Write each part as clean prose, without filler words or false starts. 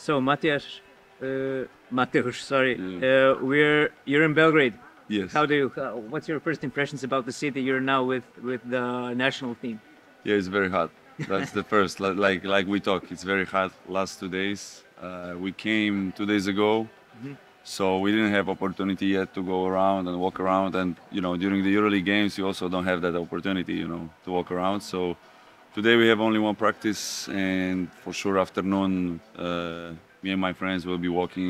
So Mateusz, sorry, Yeah. you're in Belgrade. Yes. What's your first impressions about the city? You're now with the national team. Yeah, it's very hot. That's the first. Like we talk, it's very hot. Last 2 days, we came 2 days ago, so we didn't have opportunity yet to go around and walk around. And during the EuroLeague games, you also don't have that opportunity, to walk around. So today we have only one practice, and for sure afternoon, me and my friends will be walking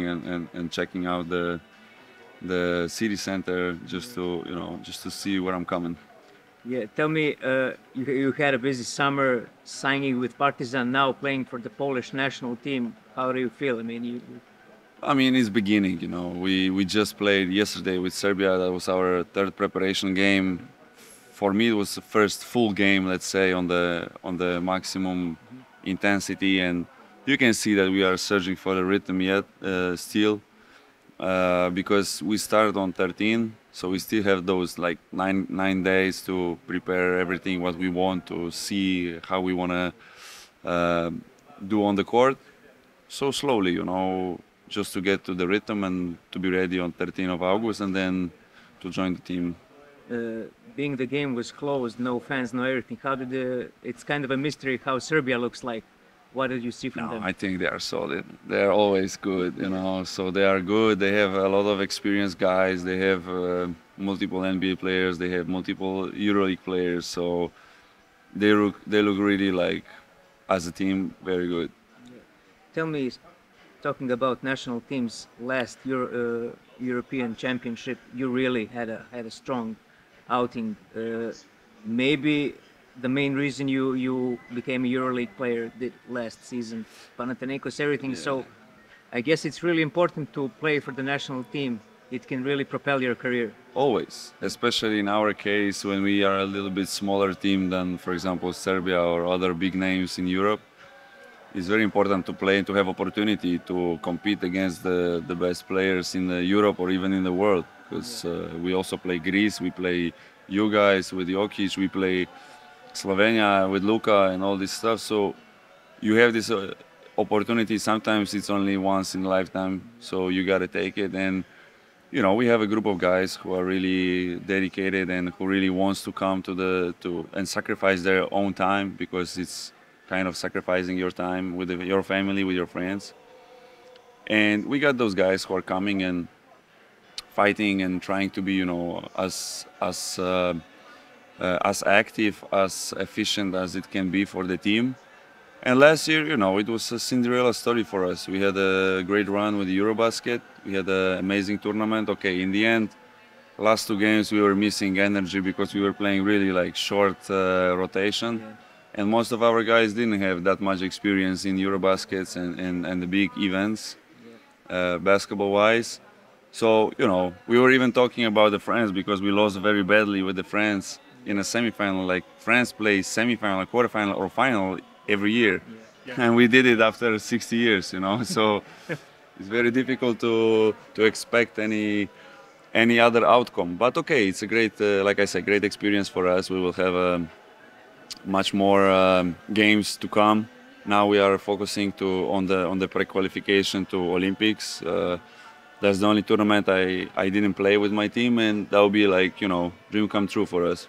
and checking out the city center just to see where I'm coming. Yeah, tell me, you had a busy summer signing with Partizan, now playing for the Polish national team. How do you feel? I mean, It's beginning. We just played yesterday with Serbia. That was our third preparation game. For me, it was the first full game, let's say, on the maximum intensity, and you can see that we are searching for the rhythm yet still. Because we started on 13, so we still have those like nine days to prepare everything what we want to see, how we want to do on the court. So slowly, just to get to the rhythm and to be ready on 13th of August and then to join the team. being the game was closed, no fans, no everything. It's kind of a mystery how Serbia looks like. What did you see from them? I think they are solid. They are always good, So they are good. They have a lot of experienced guys. They have multiple NBA players. They have multiple EuroLeague players. So they look really like, as a team, very good. Tell me, talking about national teams, last European Championship, you really had a strong outing. Maybe the main reason you became a EuroLeague player last season, Panathinaikos, everything. Yeah. So I guess it's really important to play for the national team. It can really propel your career. Always, especially in our case when we are a little bit smaller team than, for example, Serbia or other big names in Europe. It's very important to play and to have opportunity to compete against the best players in Europe or even in the world. Because we also play Greece, we play you guys with Jokic, we play Slovenia with Luka and all this stuff. So you have this opportunity. Sometimes it's only once in a lifetime, so you got to take it. And we have a group of guys who are really dedicated and who really wants to come and sacrifice their own time, because it's kind of sacrificing your time with your family, with your friends. And we got those guys who are coming and fighting and trying to be, as active, as efficient as it can be for the team. And last year, it was a Cinderella story for us. We had a great run with the Eurobasket. We had an amazing tournament. Okay, in the end, last two games we were missing energy because we were playing really like short rotation. Yeah. And most of our guys didn't have that much experience in Eurobaskets and the big events, basketball-wise. So, we were even talking about the France because we lost very badly with the France in a semifinal. Like, France plays semifinal, quarterfinal, or final every year. Yeah. And we did it after 60 years, So it's very difficult to expect any other outcome. But okay, it's a great, like I said, great experience for us. We will have much more games to come. Now we are focusing on the pre-qualification to Olympics. That's the only tournament I didn't play with my team, and that will be like, dream come true for us.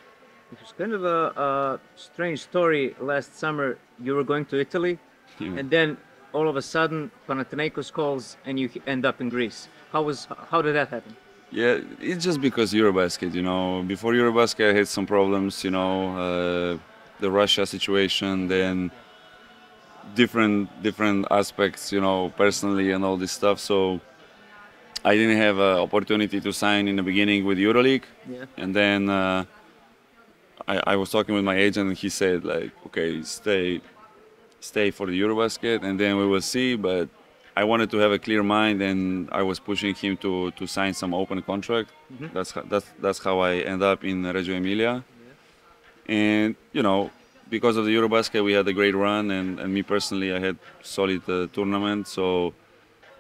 It was kind of a strange story last summer. You were going to Italy, and then all of a sudden Panathinaikos calls and you end up in Greece. How did that happen? Yeah, it's just because Eurobasket, Before Eurobasket, I had some problems, the Russia situation, then different aspects, personally and all this stuff. So I didn't have an opportunity to sign in the beginning with EuroLeague. Yeah. And then I was talking with my agent, and he said, like, okay, stay for the Eurobasket, and then we will see. But I wanted to have a clear mind, and I was pushing him to sign some open contract. Mm-hmm. That's how I end up in Reggio Emilia. And, because of the Eurobasket, we had a great run, and me personally, I had solid tournament. So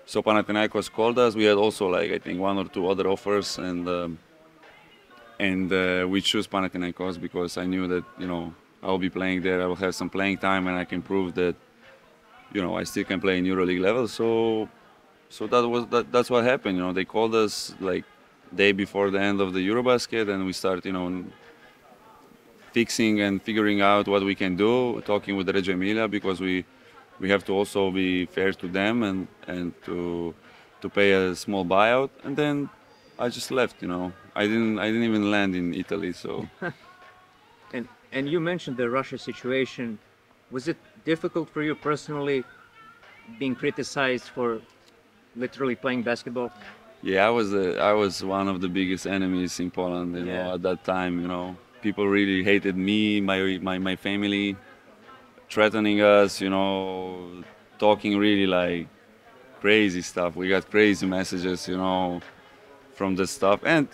Panathinaikos called us. We had also, like, I think 1 or 2 other offers, and we chose Panathinaikos because I knew that, I will be playing there. I will have some playing time, and I can prove that, I still can play in EuroLeague level. So that's what happened. They called us like day before the end of the Eurobasket, and we start fixing and figuring out what we can do, talking with Reggio Emilia, because we have to also be fair to them and to pay a small buyout. And then I just left. I didn't even land in Italy. So And you mentioned the Russia situation. Was it difficult for you personally, being criticized for literally playing basketball? yeah, I was one of the biggest enemies in Poland. Yeah. At that time. People really hated me, my family, threatening us. Talking really like crazy stuff. We got crazy messages. From the stuff, and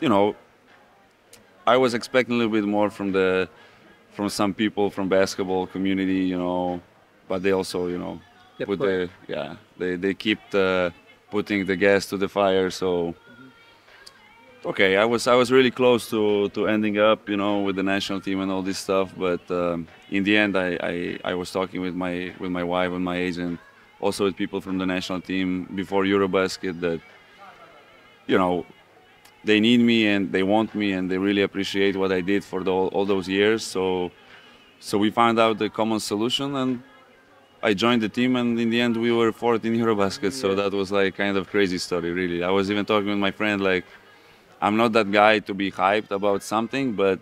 I was expecting a little bit more from some people from basketball community, but they also, Kept put quiet. they keep putting the gas to the fire. So okay, I was really close to ending up, with the national team and all this stuff. But in the end, I was talking with my wife and my agent, also with people from the national team before Eurobasket, that they need me and they want me and they really appreciate what I did for all those years. So we found out the common solution, and I joined the team, and in the end we were fourth in Eurobasket. So that was like kind of crazy story, really. I was even talking with my friend, like, I'm not that guy to be hyped about something, but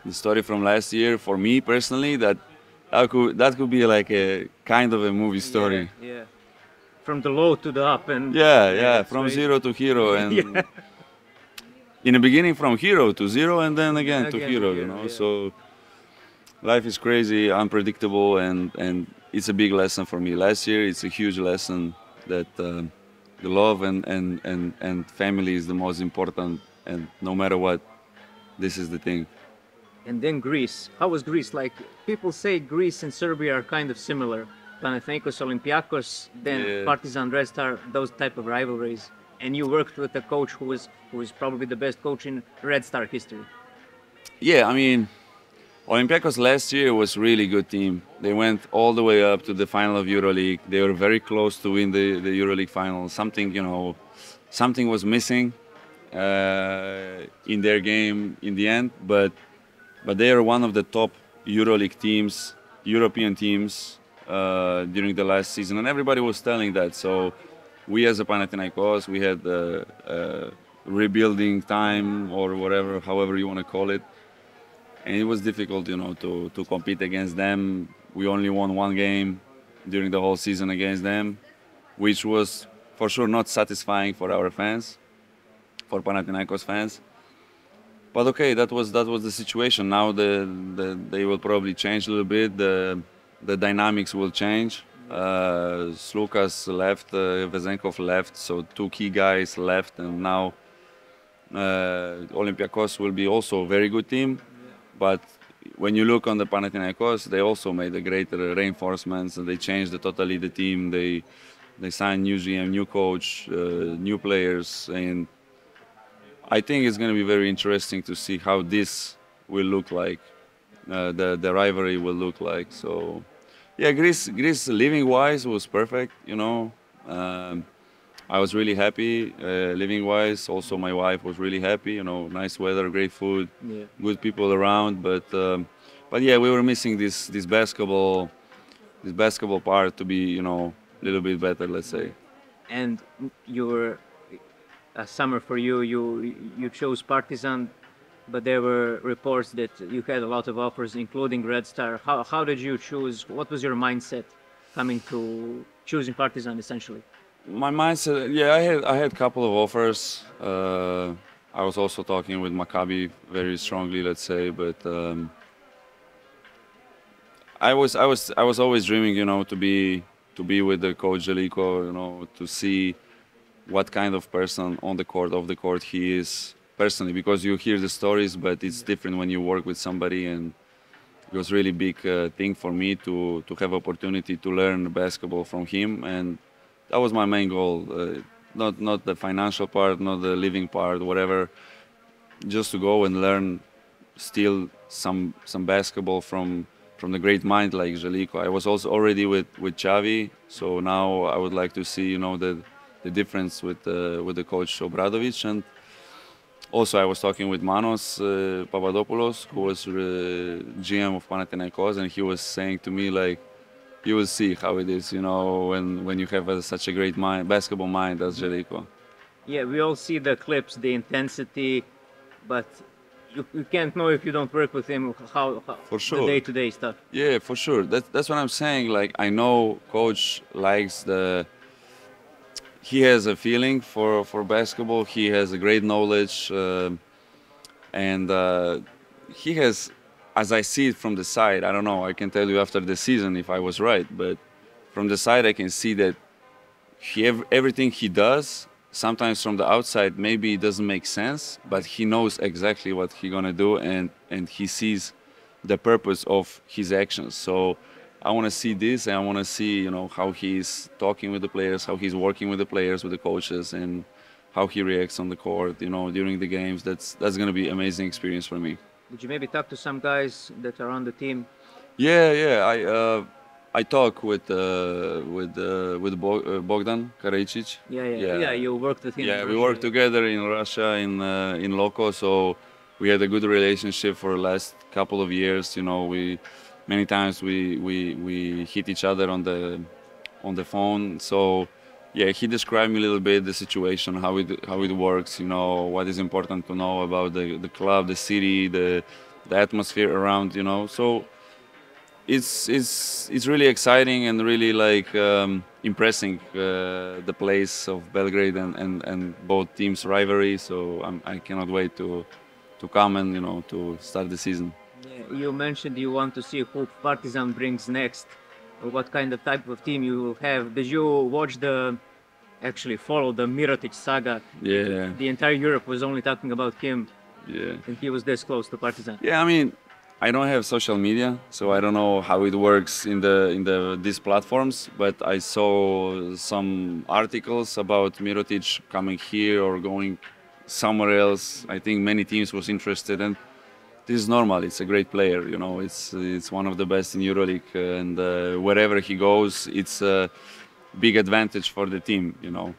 the story from last year, for me personally, that could be like a kind of a movie story. Yeah. From the low to the up, and Yeah, it's from crazy. zero to hero, and Yeah. in the beginning from hero to zero, and then again to Again to hero. hero, yeah. So life is crazy, unpredictable, and it's a big lesson for me. Last year, it's a huge lesson that the love and family is the most important, and no matter what, this is the thing. And then Greece. How was Greece? Like, people say Greece and Serbia are kind of similar. Panathinaikos, Olympiacos, then Yeah. Partizan, Red Star, those type of rivalries. And you worked with a coach who is probably the best coach in Red Star history. Yeah, I mean, Olympiacos last year was really good team. They went all the way up to the final of EuroLeague. They were very close to win the EuroLeague final. Something was missing in their game in the end, but they are one of the top EuroLeague teams, European teams during the last season, and everybody was telling that. So we as a Panathinaikos, we had rebuilding time or whatever, however you want to call it. And it was difficult, to compete against them. We only won one game during the whole season against them, which was for sure not satisfying for our fans, for Panathinaikos fans. But okay, that was the situation. Now they will probably change a little bit. The dynamics will change. Slukas left, Vezenkov left, so two key guys left, and now Olympiacos will be also a very good team. But when you look on the Panathinaikos, they also made a great reinforcements, and they changed totally the team. They signed new GM, new coach, new players, and I think it's going to be very interesting to see how this will look like. The rivalry will look like. So, yeah, Greece living wise was perfect. I was really happy living wise. Also, my wife was really happy. Nice weather, great food, Yeah. good people around. But yeah, we were missing this basketball part to be a little bit better, let's say. And you were a summer for you. You chose Partizan, but there were reports that you had a lot of offers, including Red Star. How did you choose? What was your mindset coming to choosing Partizan, essentially? My mindset, yeah, I had a couple of offers. I was also talking with Maccabi very strongly, let's say, but I was always dreaming, to be with the coach Jeliko, to see what kind of person on the court, off the court he is personally, because you hear the stories, but it's different when you work with somebody, and it was really big thing for me to have opportunity to learn basketball from him, and that was my main goal. Not the financial part, not the living part, whatever. Just to go and learn still some basketball from from the great mind like Željko. I was also already with Xavi, so now I would like to see, you know, the difference with the coach Obradovic. And also I was talking with Manos Papadopoulos, who was GM of Panathinaikos, and he was saying to me like, you will see how it is, you know, when you have such a great mind, basketball mind as Željko. Yeah, we all see the clips, the intensity, but you can't know if you don't work with him how For sure. the day-to-day stuff. Yeah, for sure. That's what I'm saying. Like, I know coach likes he has a feeling for basketball. He has a great knowledge, and he has, as I see it from the side, I don't know, I can tell you after the season if I was right, but from the side I can see that everything he does, sometimes from the outside maybe it doesn't make sense, but he knows exactly what he's gonna do, and he sees the purpose of his actions. So I want to see this, and I want to see, you know, how he's talking with the players, how he's working with the players, with the coaches, and how he reacts on the court, you know, during the games. That's going to be an amazing experience for me. Did you maybe talk to some guys that are on the team? Yeah. I talk with Bogdan Karajic. Yeah. You worked with him. Yeah, we worked together in Russia, in Loko, so we had a good relationship for the last couple of years. You know, many times we hit each other on the phone. So yeah, he described me a little bit the situation, how it works. You know, what is important to know about the club, the city, the atmosphere around. You know, so it's really exciting and really like impressing the place of Belgrade and both teams' rivalry. So I cannot wait to come and, you know, to start the season. Yeah, you mentioned you want to see who Partizan brings next, or what kind of type of team you will have. Did you actually follow the Mirotic saga? Yeah. The entire Europe was only talking about him. Yeah. And he was this close to Partizan. Yeah, I mean, I don't have social media, so I don't know how it works in these platforms. But I saw some articles about Mirotic coming here or going somewhere else. I think many teams was interested, and this is normal. It's a great player, you know. It's one of the best in EuroLeague, and wherever he goes, it's a big advantage for the team, you know.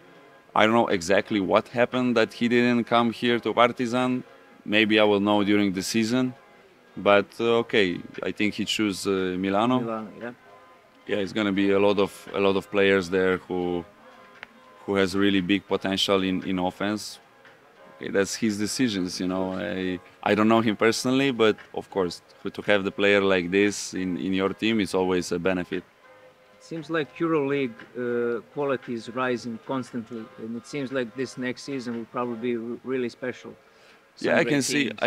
I don't know exactly what happened that he didn't come here to Partizan. Maybe I will know during the season. But okay, I think he chose Milano. Yeah. Yeah, it's gonna be a lot of players there who has really big potential in offense. Okay, that's his decisions, you know. I don't know him personally, but of course, to have the player like this in your team is always a benefit. It seems like EuroLeague quality is rising constantly, and it seems like this next season will probably be really special. Yeah, I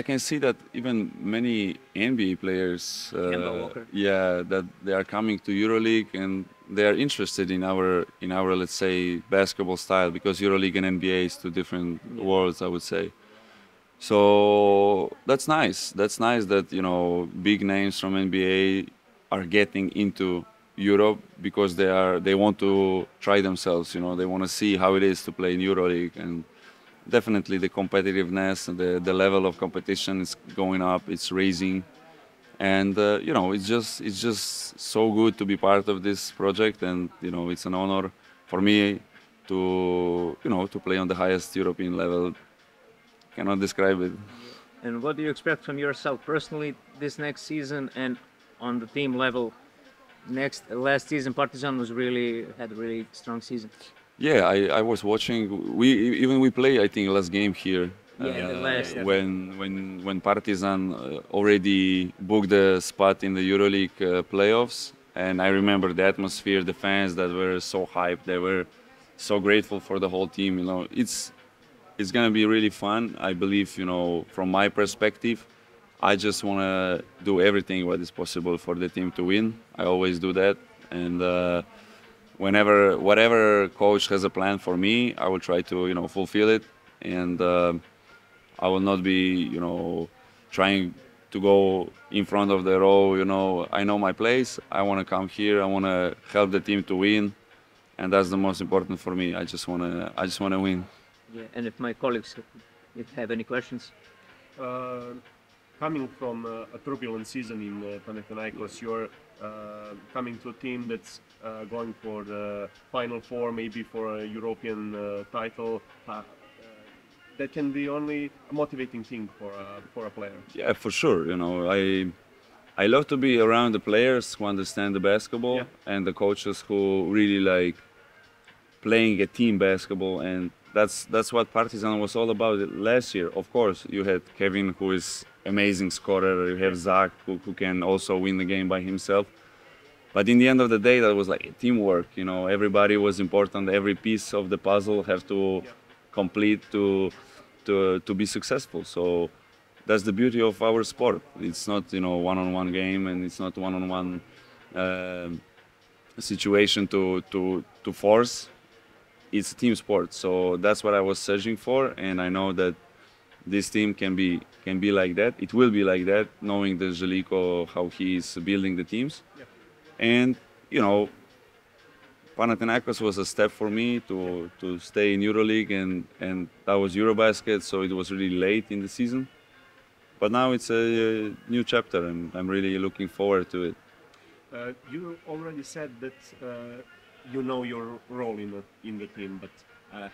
can see that even many NBA players, that they are coming to EuroLeague and they are interested in our let's say basketball style, because EuroLeague and NBA is two different worlds, I would say. So that's nice. That's nice that, you know, big names from NBA are getting into Europe because they want to try themselves. You know, they want to see how it is to play in EuroLeague, and definitely the competitiveness and the level of competition is going up, it's raising, and you know, it's just so good to be part of this project, and you know, it's an honor for me to, you know, to play on the highest European level. Cannot describe it. And what do you expect from yourself personally this next season, and on the team level? Last season Partizan had a really strong season. Yeah, I was watching. We play, I think, last game here. When Partizan already booked the spot in the EuroLeague playoffs, and I remember the atmosphere, the fans that were so hyped. They were so grateful for the whole team. You know, it's gonna be really fun. I believe, you know, from my perspective, I just wanna do everything what is possible for the team to win. I always do that, and. Whatever coach has a plan for me, I will try to, you know, fulfill it, and I will not be, you know, trying to go in front of the row. You know, I know my place. I want to come here. I want to help the team to win, and that's the most important for me. I just want to win. Yeah, and if my colleagues have any questions. coming from a turbulent season in Panathinaikos, you're coming to a team that's going for the Final Four, maybe for a European title. That can be only a motivating thing for a player. Yeah, for sure. You know, I love to be around the players who understand the basketball and the coaches who really like playing a team basketball, and that's what Partizan was all about last year. Of course, you had Kevin, who is amazing scorer. You have Zach, who can also win the game by himself. But in the end of the day, that was like teamwork. You know, everybody was important. Every piece of the puzzle has to complete to be successful. So that's the beauty of our sport. It's not, you know, one-on-one game, and it's not one-on-one situation to force. It's a team sport. So that's what I was searching for, and I know that this team can be like that. It will be like that, knowing the Željko, how he is building the teams. And you know, Panathinaikos was a step for me to stay in EuroLeague, and that was Eurobasket, so it was really late in the season. But now it's a new chapter, and I'm really looking forward to it. You already said that you know your role in the team, but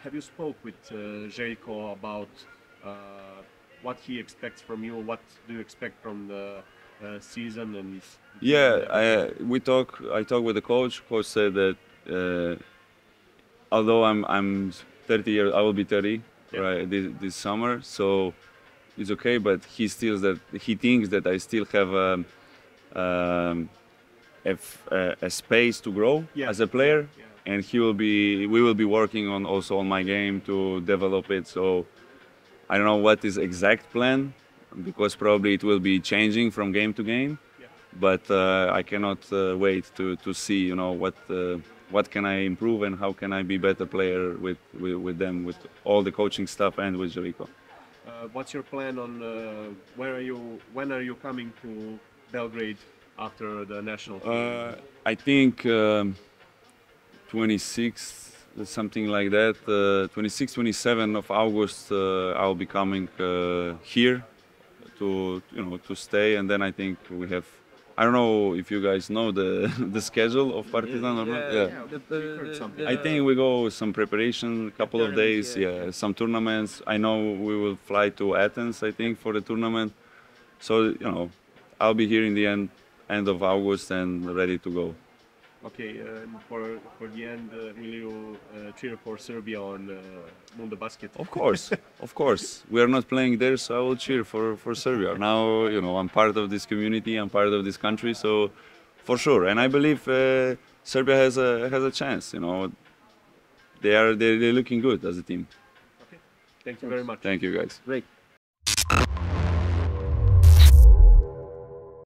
have you spoke with Željko about what he expects from you? What do you expect from the season? And yeah, I talked with the coach. Coach said that although I'm 30 years, I will be 30 right this summer, so it's okay. But he thinks that I still have a space to grow as a player, and we will be working on also on my game to develop it. So I don't know what is exact plan, because probably it will be changing from game to game. But I cannot wait to see, you know, what can I improve and how can I be better player with them, with all the coaching stuff and with Željko. What's your plan on when are you coming to Belgrade after the national team? I think 26th, something like that. 26th, 27th of August, I'll be coming here to stay, and then I think we have. I don't know if you guys know the schedule of Partizan or not. Yeah. I think we go some preparation, a couple of days. Yeah, some tournaments. I know we will fly to Athens, I think, for the tournament. So you know, I'll be here in the end of August and ready to go. Okay, for the end, will you cheer for Serbia on Mundo Basket? Of course, of course. We are not playing there, so I will cheer for Serbia. Now, you know, I'm part of this community, I'm part of this country, so for sure. And I believe Serbia has a chance. You know, they're looking good as a team. Okay, thank you very much. Thank you, guys. Great.